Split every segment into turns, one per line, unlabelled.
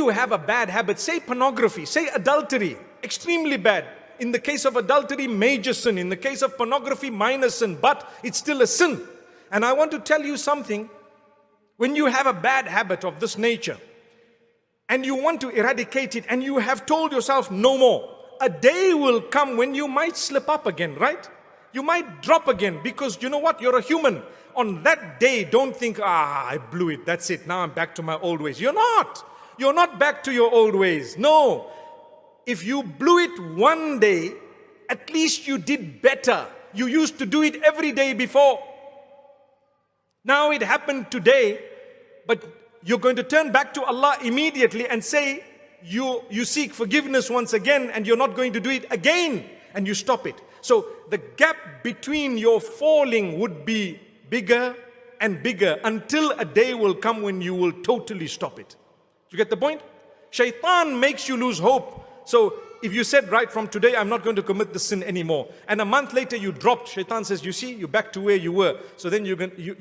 you have a bad habit, say pornography, say adultery, extremely bad. In the case of adultery, major sin. In the case of pornography, minor sin. But it's still a sin. And I want to tell you something. When you have a bad habit of this nature, and you want to eradicate it, and you have told yourself no more, a day will come when you might slip up again, right? You might drop again, because you know what? You're a human. On that day, don't think, I blew it, that's it, now I'm back to my old ways. You're not. You're not back to your old ways. No. If you blew it one day, at least you did better. You used to do it every day before. Now it happened today, but you're going to turn back to Allah immediately and say, you seek forgiveness once again, and you're not going to do it again, and you stop it. So the gap between your falling would be bigger and bigger until a day will come when you will totally stop it. You get the point? Shaitan makes you lose hope. So if you said, right from today, I'm not going to commit the sin anymore, and a month later you dropped, Shaitan says, you see, you're back to where you were. So then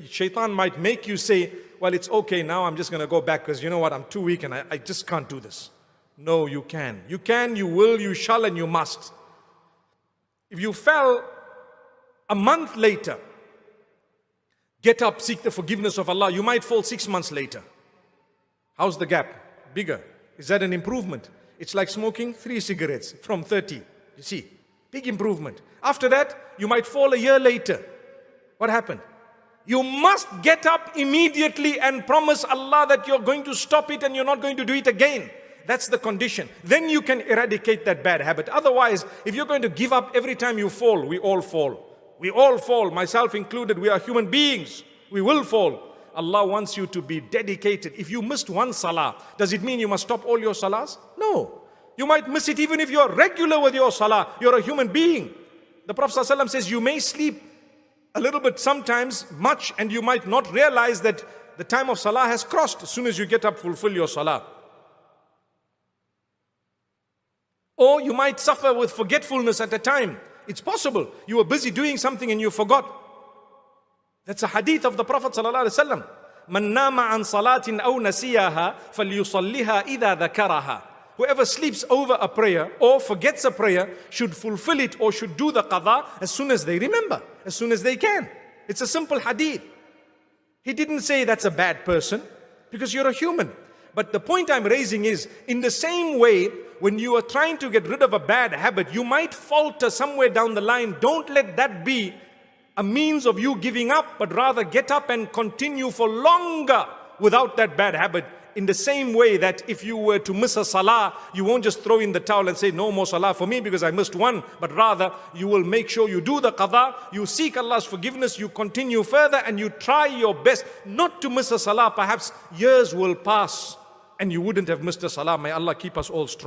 Shaitan might make you say, well, it's okay, now I'm just going to go back, because you know what, I'm too weak and I just can't do this. No, you can. You can, you will, you shall, and you must. If you fell a month later, get up, seek the forgiveness of Allah. You might fall 6 months later. How's the gap? Bigger. Is that an improvement? It's like smoking 3 cigarettes from 30. You see, big improvement. After that, you might fall a year later. What happened? You must get up immediately and promise Allah that you're going to stop it and you're not going to do it again. That's the condition. Then you can eradicate that bad habit. Otherwise, if you're going to give up every time you fall, we all fall. We all fall, myself included. We are human beings. We will fall. Allah wants you to be dedicated. If you missed one salah, does it mean you must stop all your salahs? No. You might miss it even if you're regular with your salah. You're a human being. The Prophet ﷺ says you may sleep a little bit sometimes, much, and you might not realize that the time of salah has crossed. As soon as you get up, fulfill your salah. Or you might suffer with forgetfulness at a time. It's possible. You were busy doing something and you forgot. That's a hadith of the Prophet ﷺ. مَنْ نَامَ عَنْ صَلَاةٍ أَوْ نَسِيَهَا فَلْيُصَلِّهَا إِذَا ذَكَرَهَا. Whoever sleeps over a prayer or forgets a prayer should fulfill it or should do the qadha as soon as they remember, as soon as they can. It's a simple hadith. He didn't say that's a bad person, because you're a human. But the point I'm raising is, in the same way, when you are trying to get rid of a bad habit, you might falter somewhere down the line. Don't let that be a means of you giving up, but rather get up and continue for longer without that bad habit. In the same way that if you were to miss a salah, you won't just throw in the towel and say, no more salah for me because I missed one, but rather you will make sure you do the qadha, you seek Allah's forgiveness, you continue further, and you try your best not to miss a salah. Perhaps years will pass and you wouldn't have missed a salah. May Allah keep us all strong.